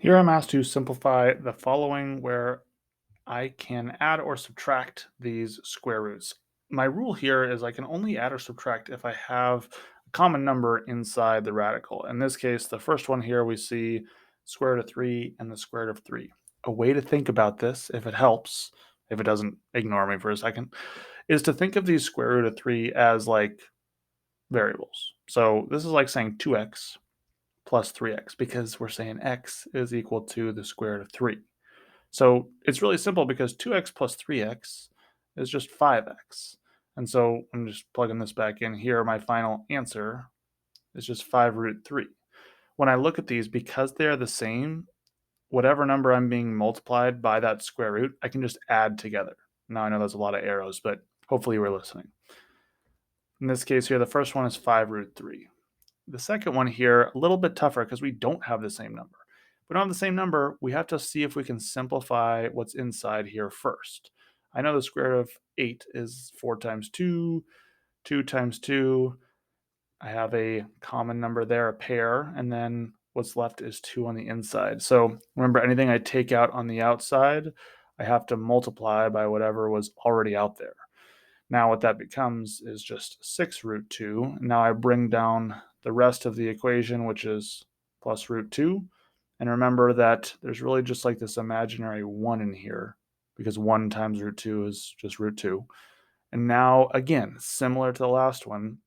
Here I'm asked to simplify the following where I can add or subtract these square roots. My rule here is I can only add or subtract if I have a common number inside the radical. In this case, the first one here we see square root of 3 and the square root of 3. A way to think about this, if it helps, if it doesn't ignore me for a second, is to think of these square root of 3 as like variables. So this is like saying 2x plus 3x because we're saying x is equal to the square root of 3. So it's really simple because 2x plus 3x is just 5x. And so I'm just plugging this back in here. My final answer is just 5 root 3. When I look at these, because they're the same, whatever number I'm being multiplied by that square root, I can just add together. Now I know there's a lot of arrows, but hopefully you were listening. In this case here, the first one is 5 root 3. The second one here, a little bit tougher because we don't have the same number. If we don't have the same number, we have to see if we can simplify what's inside here first. I know the square root of 8 is 4 times 2, 2 times 2. I have a common number there, a pair, and then what's left is 2 on the inside. So remember, anything I take out on the outside, I have to multiply by whatever was already out there. Now what that becomes is just 6 root 2. Now I bring down the rest of the equation, which is plus root 2. And remember that there's really just like this imaginary 1 in here because 1 times root 2 is just root 2. And now, again, similar to the last one,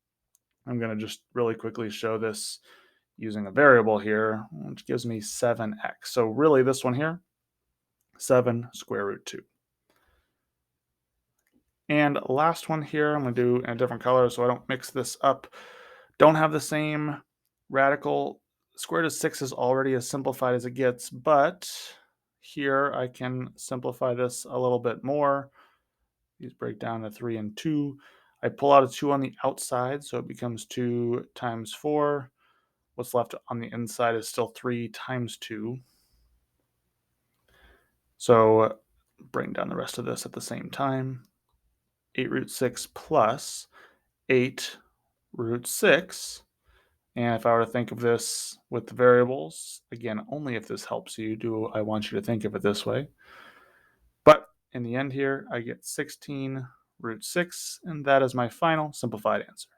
I'm going to just really quickly show this using a variable here, which gives me 7x. So really this one here, 7 square root 2. And last one here, I'm going to do in a different color so I don't mix this up. Don't have the same radical. Square root of 6 is already as simplified as it gets, but here I can simplify this a little bit more. These break down to 3 and 2. I pull out a 2 on the outside, so it becomes 2 times 4. What's left on the inside is still 3 times 2. So bring down the rest of this at the same time. 8 root 6 plus 8 root 6. And if I were to think of this with the variables, again, only if this helps you, do I want you to think of it this way. But in the end here, I get 16 root 6, and that is my final simplified answer.